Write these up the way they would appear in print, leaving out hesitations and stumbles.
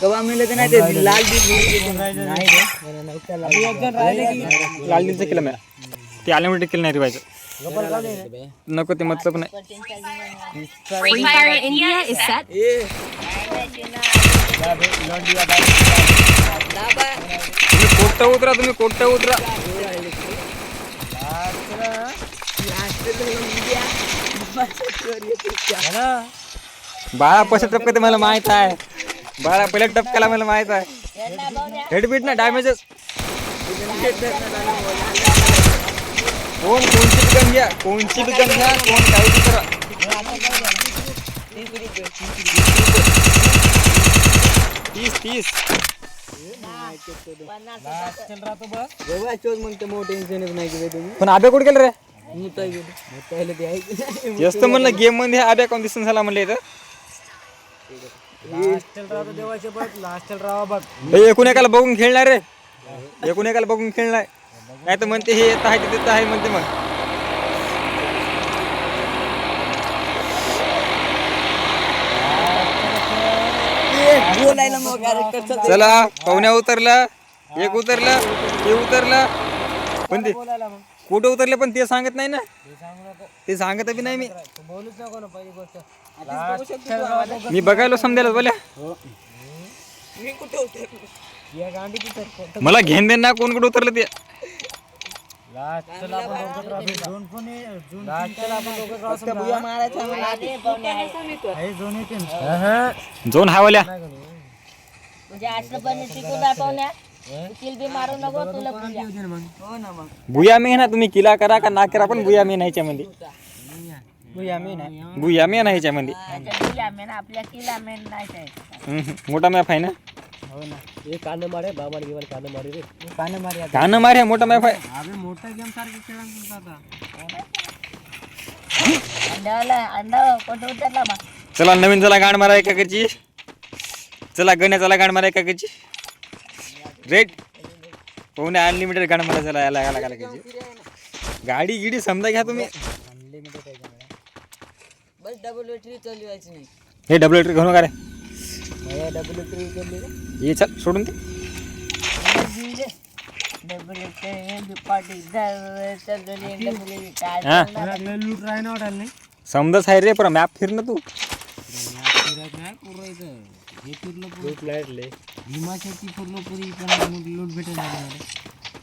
कवा मिळलं तर नाही ते लाल दिल नाही लाल दिलचं केलं मी ते अनलिमिटेड केलं नाही रे व्हायचं नको ते मतलब नाही Free Fire India is set. तुम्ही कोट्ट उतरा बाळा पैसे टपकते मला माहित आहे बाळा पहिल्या टपक्याला मला माहित आहे हेडबीट ना डॅमेजेस कोणची बी गन घ्या कोण काही बी करा 30 पण आब्या कुठे गेलं रे जास्त म्हणलं गेम मध्ये आब्या कोण दिसून झाला म्हणलं इथं एकूण एकाला बघून खेळणार रे एकूण एकाला बघून खेळणार नाही तर म्हणते हे येत आहे ते देत आहे म्हणते मग चला पाहुण्या उतरला एक उतरला ते उतरला पण ते कुठं उतरले पण ते सांगत नाही ना ते सांगत बी नाही मी बघायला समजायला बोल्या मला घेण देण ना कोण कुठं उतरलं ते झोन हावल्या बुया मे ना तुम्ही किला करा का ना करा पण बुया मे नाही मध्ये बुया मे नाही मध्ये मोठा मॅप आहे ना कान मारे मोठा मॅप आहे चला नवीन चला गाण मारा एकाची चला गण्या चला गाण मारा एकाची रेट पाहुणे अनलिमिटेड गाण मारा चला याला गाडी गिडी समजा घ्या तुम्ही हे डबल ट्री घेऊन का रे ये चल सोडून दे समजच आहे रे पण मॅप फिर ना तू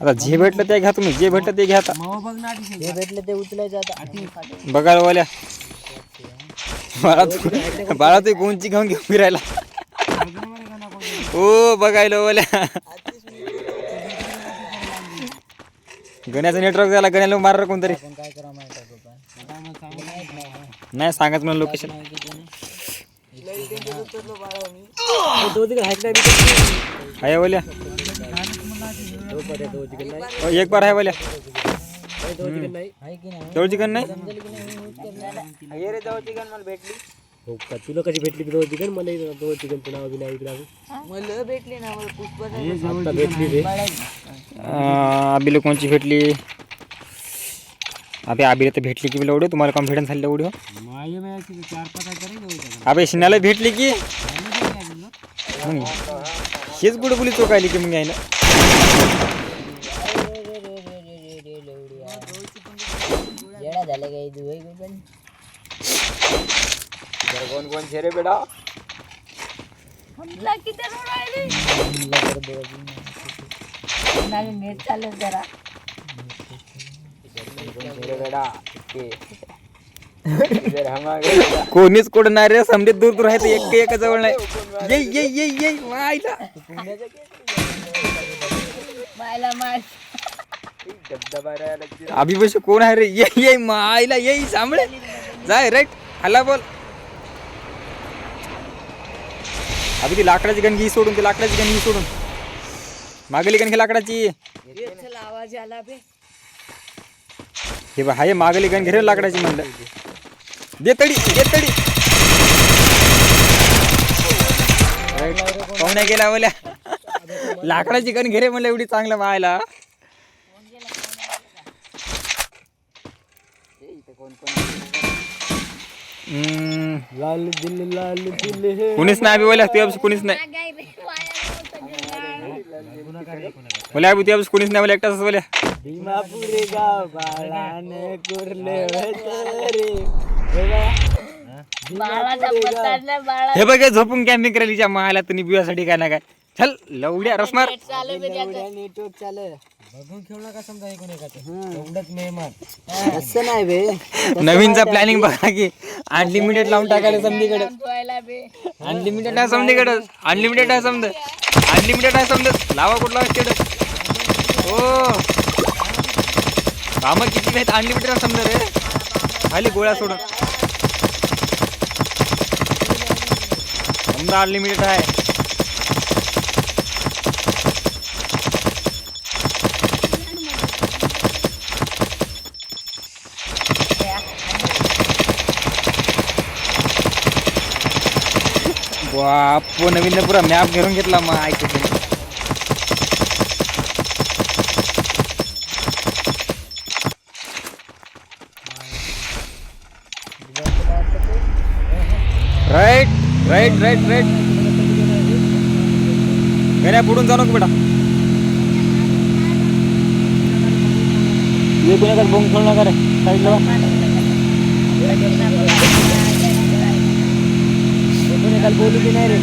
आता जे भेटलं ते घ्या तुम्ही जे भेटलं ते घ्या ते उचलायचं बघायला वाल्या बाळा तू कोणची घेऊन घेऊन फिरायला हो बघायला वाल्या गण्याचं नेटवर्क झाला गण्याला मारणार कोणतरी नाही सांगत मला लोकेशन आहे बोल्या एक बार आहे बोल्या जवळ चिकन नाही हो का तुला कशी भेटली जवळ चिकन मला जवळ चिकनचं नाव बी नाही मला भेटली ना मला भेटली आबीला कोणची भेटली अबे आबीला तर भेटली की एवढे तुम्हाला कॉन्फिडन्स झाले एवढे अबे शिनाला भेटली की हेच कुठं बोली चोकायली की मग यायला कोण छे रे बेटा कोणीच कोण नाही रे समजे दूर दूर आहे एक जवळ नाही ये अभि बस कोण आहे रे ये मायला ये सांभळे जाय राईट हल्ला बोल अभि ती लाकडाची गणगी सोडून ती लाकडाची गणगी सोडून मागली गणगी लाकडाची आवाज आला बे हे बा हाय मागली गण घेरे लाकडाची म्हणलं दे तडी पाहुण्या गेला बोल्या लाकडाची गण घेरे म्हणलं एवढी चांगलं मायला लाल दिल है. कुणीच नाही अभि बोला तुझ्या कुणीच नाही बोला अभि तुझ्या कुणीच नाही बोला एकटाच बोल्या भीमापुरे गाव बाळाने कुरले रे. हे बघ झोपून कॅम्पिंग करायला मायला तुम्ही बिवासाठी काय ना काय चल लवड्या रसमार नेटवर्क चालू बघून खेळू नका समजा एवढंच मेहमान असं नाही बे. नवीनचा प्लॅनिंग बघा की अनलिमिटेड लावून टाकायला समधीकडे अनलिमिटेड आहे समधीकडे अनलिमिटेड आहे समज अनलिमिटेड आहे समज लावा कुठला स्टेटस हो कामं किती आहेत अनलिमिटेड आहे समजा रे खाली गोळ्या सोडून समजा अनलिमिटेड आहे. बाप नवीन पुरा मॅप घेऊन घेतला मग ऐकत राईट राईट राईट राईट गण्या पुढून जाऊ नको बेटा ये कोणाकडे बोंग खेळू नका रे साईडला पुणेकाल बोली भी नाही रे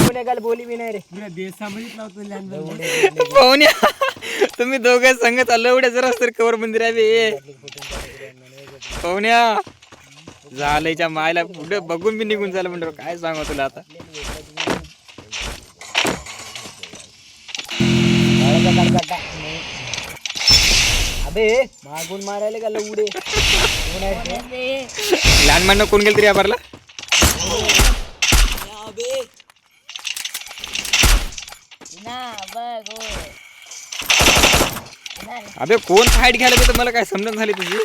पुणेकाल बोली भी नाही रे पुऱ्या देशामध्ये लावतो पाहुण्या तुम्ही दोघं संघ चाललं एवढ्या जरा तर कवर मंदिर आहे पाहुण्या झालंयच्या मायला पुढे बघून मी निघून झालं म्हणतो काय सांगू तुला आता अबे मागून मारायला का लवडे लहान मांड कोण गेल तरी आभारला अबे कोण फाईट घ्यायला तर मला काय समजून झाली तुझी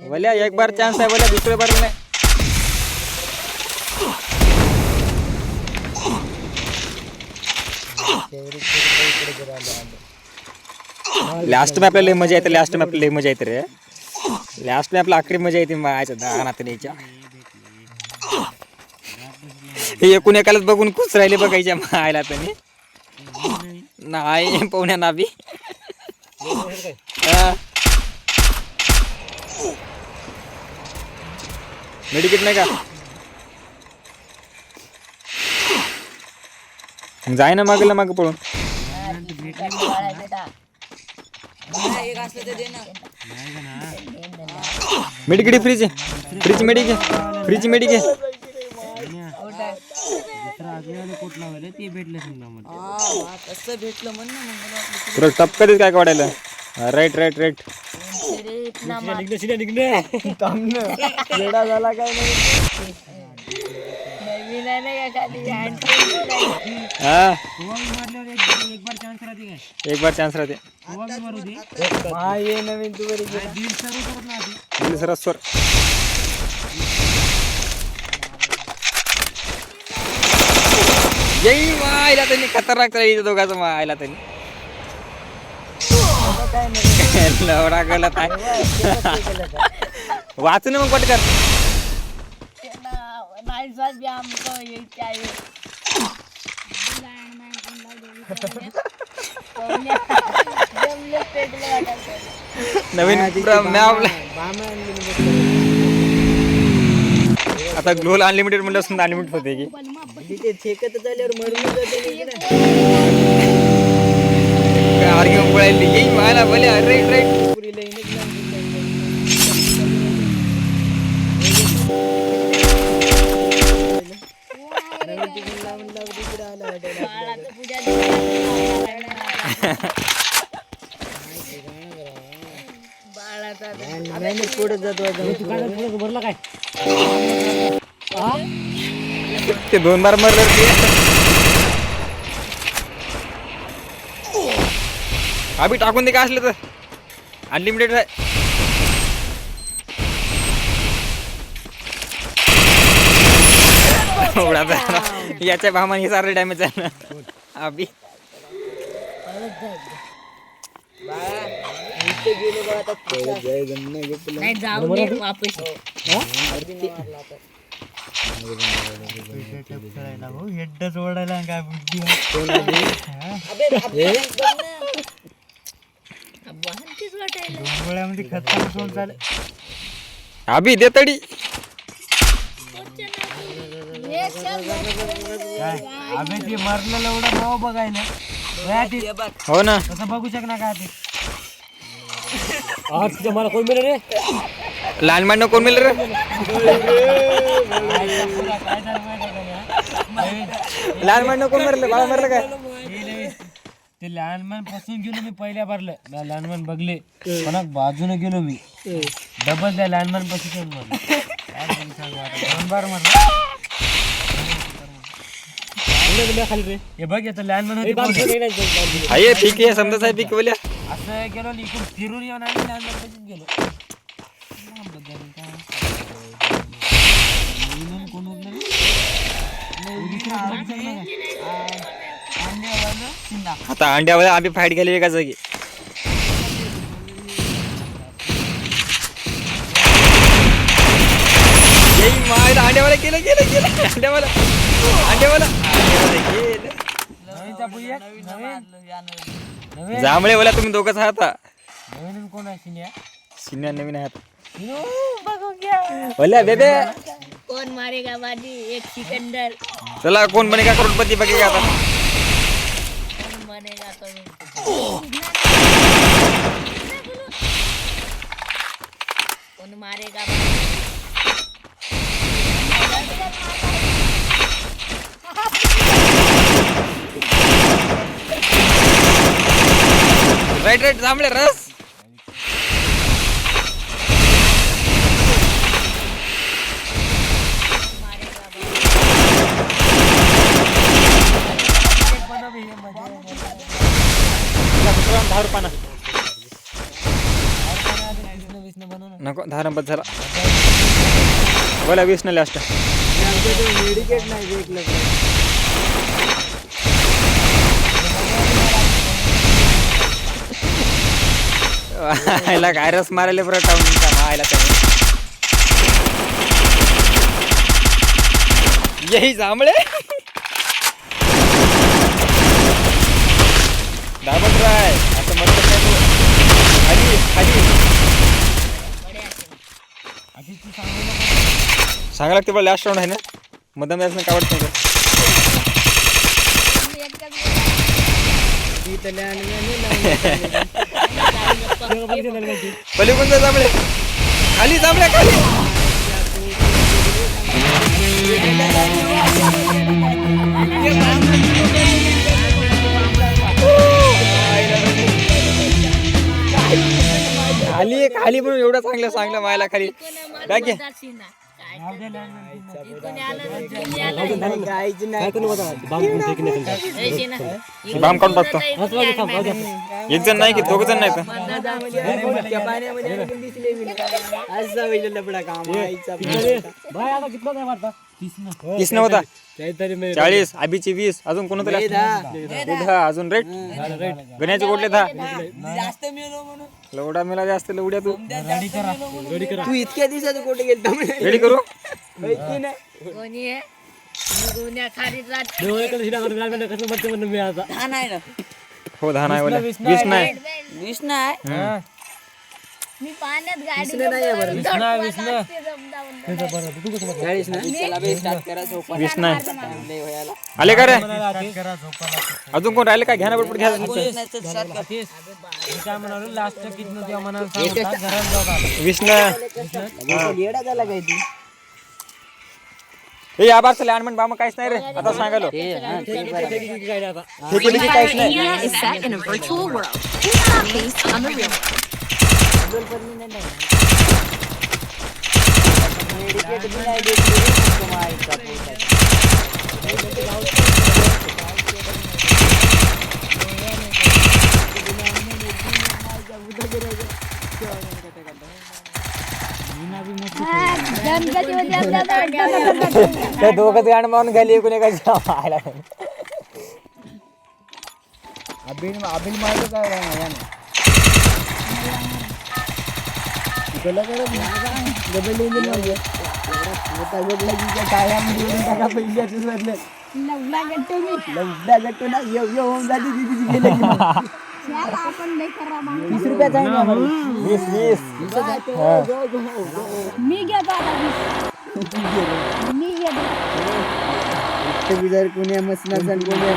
बोल्या एक बार चान्स आहे बोल्या दुसऱ्या बार नाही लास्ट में आपल्याला मजा येते लास्ट में आपल्याला मजा येते रे लास्ट में आपला आखरी मजा येते मायाच्या दानात न्यायच्या हे एकूण एकालाच बघून खुश राहिले बघायच्या मायला तनी नाही पाहुण्या नाभी मेडिकेट नाही का जाय ना मागला माग पळून medicate freeze freeze medicate freeze medicate तुला टप कधीच काय काढायला राईट राईट राईट झाला काय हाँ एक बार चांस रहते ये नवीन तू दिल सरस्वर यही मायला त्यांनी खतरनाक चालली दोघांचं मायला त्यांनी लवडा गलत आहे वाचून मग पटकन नवीन आता ग्लोल अनलिमिटेड म्हणलं असं अनलिमिटेड होते की फेकत झाल्यावर मरून आर्ग्यू पळायली येई मायला बोले राईट राईट पुढे जातो भरला काय ते दोन बार मरलं अभि टाकून दे काय असलं तर अनलिमिटेड आहे याच्या भामाने सारे डॅमेज आहे ना अभि नाही जाऊ दे वापस हेड्डच ओढायला काय बुद्धी वाहनचीच वाटायला दोन गोळ्यामध्ये खतम सोड झालं. अभि दे तडी. काय अबे ते मरलेलं एवढं नाव बघायला वया ते हो ना. तसं बघू शकणार काय ते मला कोण मिळेल रे लहान मांड कोण मिळलं रे. लहान मांड कोण मरलं बाळा मरलं काय. ते लहानमान पासून गेलो मी पहिल्या भरलं लहानमान बघले पण बाजूने गेलो मी डबल त्या लहानमान पासून बार खाली रे हे बघ येतं लहानमान होते आहे पीक आहे समजा साहेब पीक बोल्या. असं गेलो इकडून फिरून येऊन आम्ही लहानमान पासून गेलो आता अंड्यावर आम्ही फाईट गेली एका जागी. अंड्यावाला गेलं गेलं गेलं अंड्यावाला अंड्यावाला गेलं. जांभळे बोला तुम्ही दोघंच आहात. नवीन कोण आहे सिनिया सिन्या नवीन आहात बोल्या बेबे. कोण मारेगा बाजी एक सिकंदर चला कोण बनेगा करोडपती बघेगा आता. कोण बनेगा करोडपती कोण मारेगा राईट राईट जांभळे रस. नको 10 नंबर झाला बोला 20 न लास्ट. ह्याला काय रस मारायला बरं टाऊन मायला त्याने यही जांभळे दाबत राय असं म्हणत नाही तू. खाली खाली सांगा लागते पण लास्ट राऊंड आहे ना मध्यम याच काय वाटत नाही. पहिले कोणता जांभळे खाली जांभळ्या खाली खाली खाली म्हणून एवढं चांगलं सांगलं मायला खाली बॅग घे. बाम काढून टाकतो. एक जण नाही की दोघ जण नाही तीस न होता 40 अभिची 20 अजून कोणतरी अजून रेट गण्याचे कोटले 10 लवडा मेला जास्त लवड्या तू तू इतक्या दिवसात कुठे गेलता रेडी करू कोणी आहे गुन्हा खाली जात हो 10 नाही बोला 20 नाही 20 नाही मी पाण्यात गाडी 20 नाही आले का रे अजून कोण राहिले का घ्या ना पटपट घ्या. 20 हे या बार लहान म्हण बाम काहीच नाही रे आता सांगालो काहीच नाही. India is set in a virtual world. Do not based on the real world. दोघंच गाण मारून घाली एकूण एका अभिल मारलं काय आपण लई करा बांग. 20 रुपयाचा आहे ना आम्हाला. 20 मी घेतो आता 20. मी घेतो. जर कोणी मस्त नसेल कोणी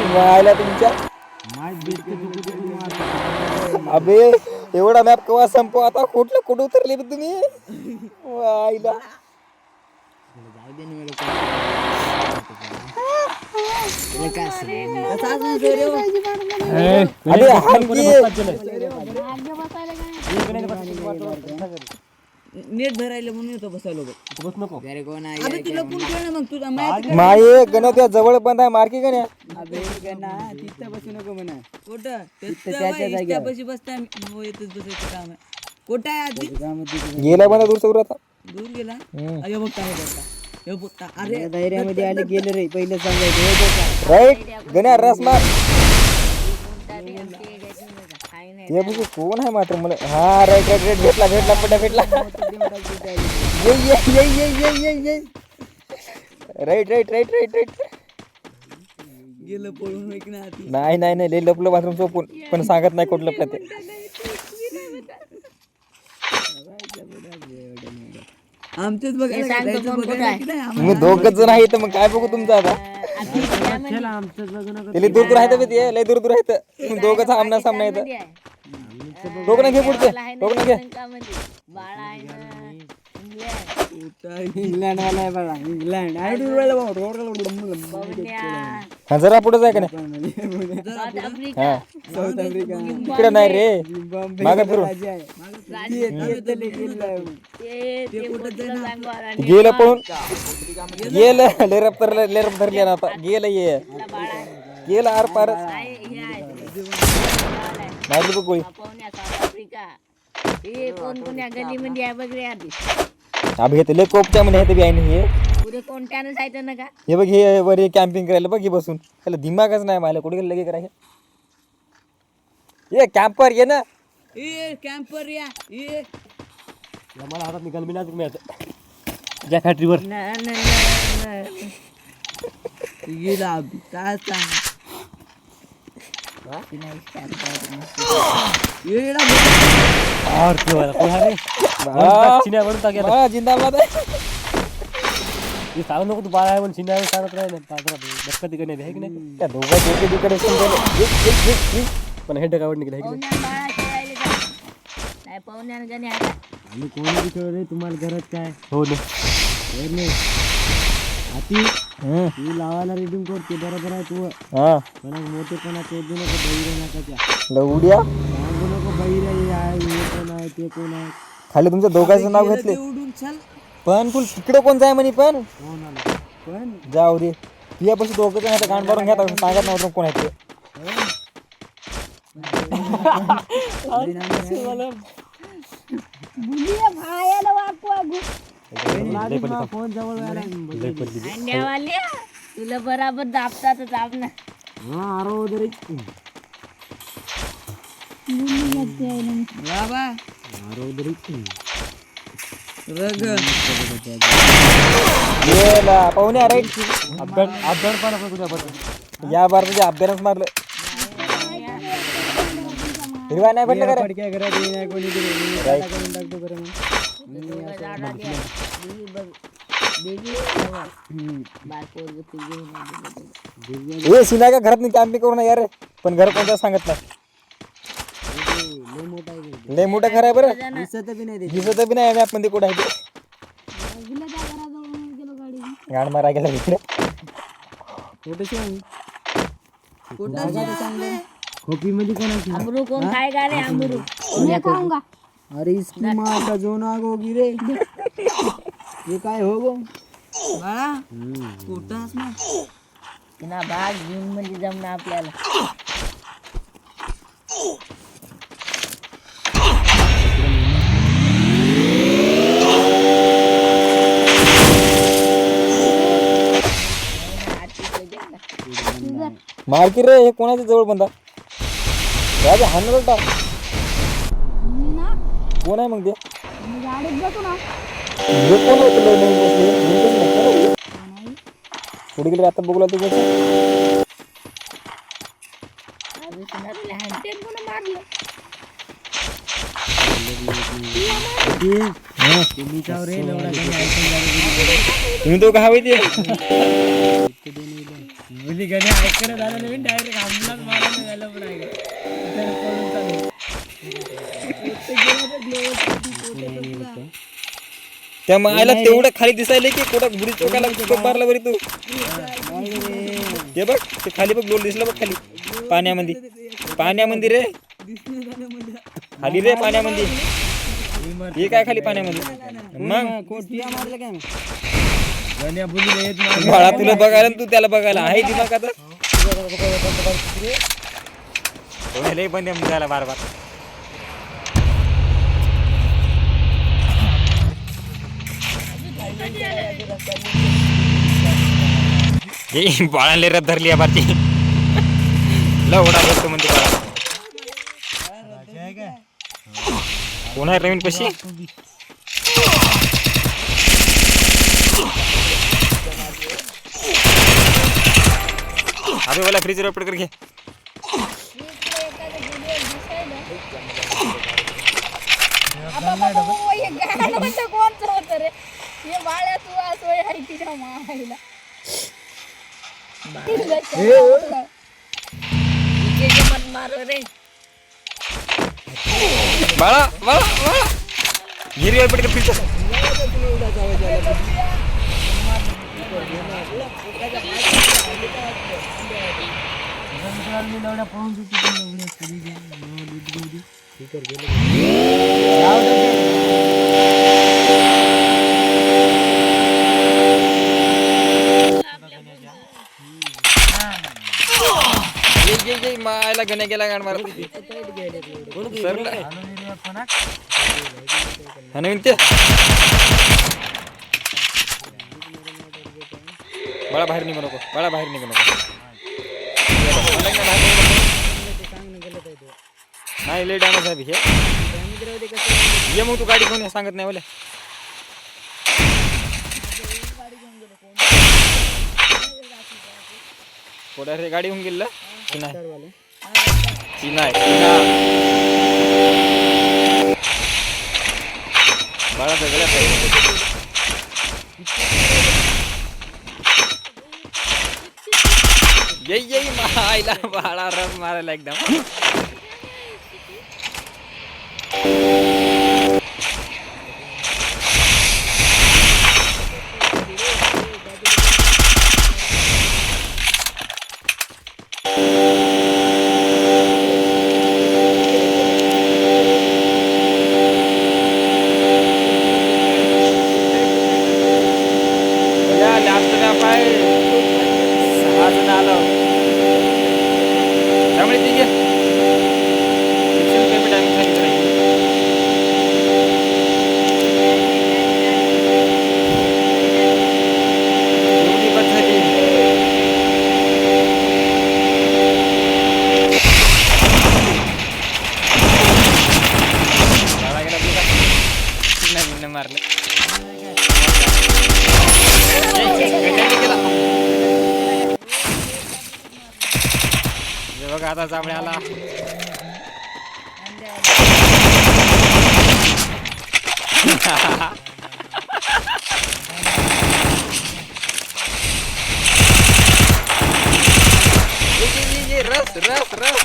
व्हायला तुमच्या अबे एवढा मॅप केव्हा संपव आता कुठं उतरले बे तुम्ही व्हायला अरे हलकी नेट धरायला म्हणून येतो बसायला बस नको अरे कोण आहे तुला कोण कळलं मग तुझा माये गणत्या जवळ बंद आहे मार्की गण्या अबे गणा तिथं बसू नको म्हणा कुठं त्याच्या जागेवर बशी बसता येतच बसायचं काम आहे कुठं आहे आधी गेला बंद दूर सगळं आता दूर गेला अरे बघता हे बघता अरे धैर्यामध्ये आले गेले रे पहिलं सांगायचं राईट गण्या रस मार हे बघ कोण आहे मात्र मला हा राईट राईट राईट भेटला भेटला ये right right right right right गेलं पळून एक नाही नाही नाही लय लपलं बाथरूम चोपून पण सांगत नाही कुठलं लपलं ते आमचेच बघा तुम्ही दोघच जण आहे तर मग काय बघू तुमचं आता लय दूर दूर आहे ते लय दूर दूर आहे तुम्ही दोघच आमना सामना येतं टोकन घे पुढचे टोकन घे इंग्लंड वाला आहे बघा इंग्लंड हा जरा पुढे जाय का नाही हा साऊथ आफ्रिका इकडे नाही रे मागे फिरू गेलं पळून गेलं लेरप धरली ना आता गेलं ये गेलं आर पार मारली बघ गोळी अभि हे लय कोपच्या म्हणे हे बी आहे ना हे बघ हे वर कॅम्पिंग करायला बघ हे बसून त्याला दिमागच नाही मला कुठे लगे करायचं ये कॅम्पर ये ना ए कॅम्पर या ए मला हातात निकाल मी नाही ज्या फॅक्टरीवर गेला काय सांग और क्यों वाला कोण आहे चिन्यावरून टाकेल जिंदाबाद हे सांगू नको तू बाळा आहे पण चिन्यावर सांगत राहील धक्का तिकडे नाही आहे की नाही त्या दोघं तिकडे पण हे डकावड निघालं आहे की नाही आणि कोणी विचारलं रे तुम्हाला घरात काय हो ना हाती तू लावायला रिडिंग करते बरोबर आहे तू हा पण मोठेपणा ते देऊ नको बहिरे नकाच्या लवड्या सांगू नको बहिरे हे कोण आहे ते कोण आहे खाली तुमच्या दोघांचं नाव घेतले उडून चल पण तू तिकडे कोण जाय म्हणे पण कोण आला पण जाऊ दे तुझ्यापाशी दोघं जण आता गाण मारून घ्या सांगत नव्हतं कोण आहे ते फोन जवळ तुला बराबर दाबतातच आपण हा आरो उधर बाबा आरो उधर रग गेला पाहुण्या राईट अपडाऊन पण आपण तुझ्या या बार तुझ्या अभ्यास मारलं हिरवा नाही भेटलं का रे? काय घरात नाही कोणी करून टाकतो बरं ए सिना का घरात कॅम्पिंग करू ना यार पण घर कोणतं सांगत नाही लय मोठं घर आहे बरं दिसत बी नाही दिसत बी नाही मॅप मध्ये कुठं आहे ते गाण मारा गेला इकडे खोपी मध्ये कोणाची अमरू कोण खाएगा रे अमरू मैं खाऊंगा अरे इसकी माँ का जो नाग होगी रे ये काय हो गो बाळा पोटास ना ना भाग घेऊन म्हणजे जमना आपल्याला मारकी रे, हे कोणाच्या जवळ बंदा राजा हाणरटा कोण आहे मग ते? हे कोण आहे तुला नवीन बसले? नवीन बसले नाही का? पुढे गेले आता बघूला तू कसं तुम्ही तो का हवे ते मुली गाणे ऐकणं झालं नाही डायरेक्ट हमलाच मारायला झालं पण आहे त्याला पळून चालू. त्या मायला तेवढं खाली दिसायला की कुठं बुडी चोकाला मारला बरी तू ते बघ ते खाली बघ डोल दिसलं बघ खाली पाण्यामध्ये पाण्यामध्ये रे खाली रे पाण्यामध्ये हे काय खाली पाण्यामध्ये मग गाण्या बुलीला येत नाही. बाळा तुला बघायला आणि तू त्याला बघायला आहे दिमाग आता लय बंद आहे त्याला बार बार हे बाळाले रथ धरली आहे बारची लवडा बसतो म्हणते बाळा कोण आहे रवीन पशी अबे वाला फ्रीज ओपन करके बाळा बाळा बाळा गिरी ओपन कर फ्रीज मी लवड्या पळून सुटली मायला गण्या गेला गाण मारत ते बाळा बाहेर निघू नको बाळा बाहेर निघू नको नाही लय डॅमेज आहे हे ये मग तू गाडी घेऊन सांगत नाही बोले कोणा रे गाडी होऊन गेलं की नाही ती नाही बाळा सगळ्या ये मायला बाळा रस मारायला एकदम बघा आता जांभळे आला रस रस रस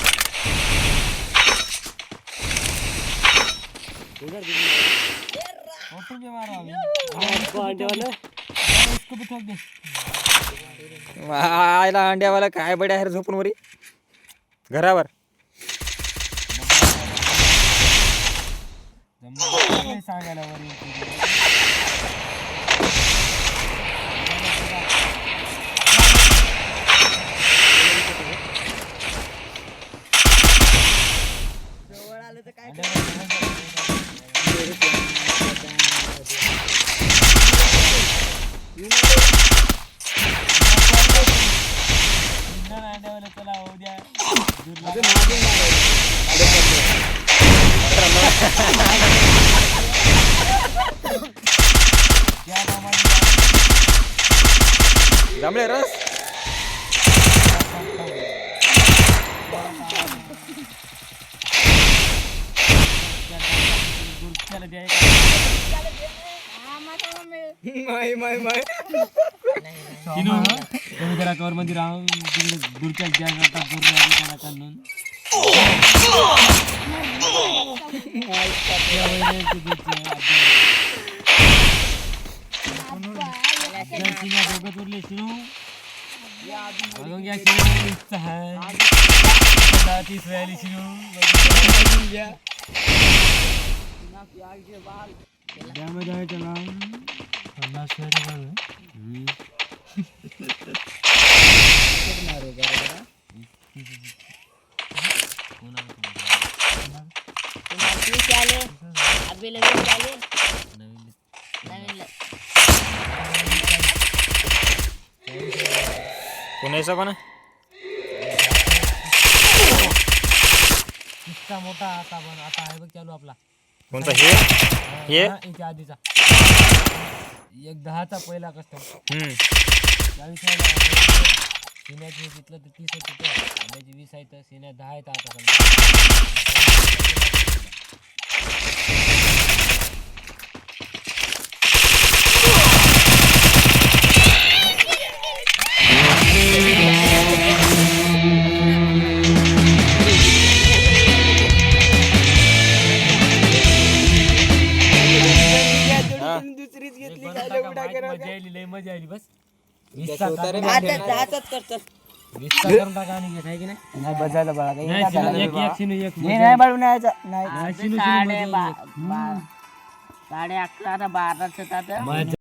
आयला अंड्यावाला काय बड्या आहे झोपून वरी घरावर सांगायला जवळ आलं तर काय जांभळे रस जरा कवर मध्ये राहून तिकडे दूरच्या ज्या जातात काढून दोघं उरले शिनू बघून घ्या शिनू इच्छा आहे 30 वेळाली शिनू त्यामध्ये आहे त्याला 50 पुण्याचा पण इतका मोठा आता पण आता आहे बघ चालू आपला कोणता हे याच्या आधीचा एक 10चा पहिला कस्टम 40 सिन्याची तिथलं तर 30 आहे तिथं आंब्याची 20 आहे तर सिन्या 10 आहेत आता मजा आली लय मजा आली बस 20 करून टाका आणि घे काय की नाही बजायला बघा एक शिनू एक नाही बाळू नाही नाही शिनू 11:30 12 मजा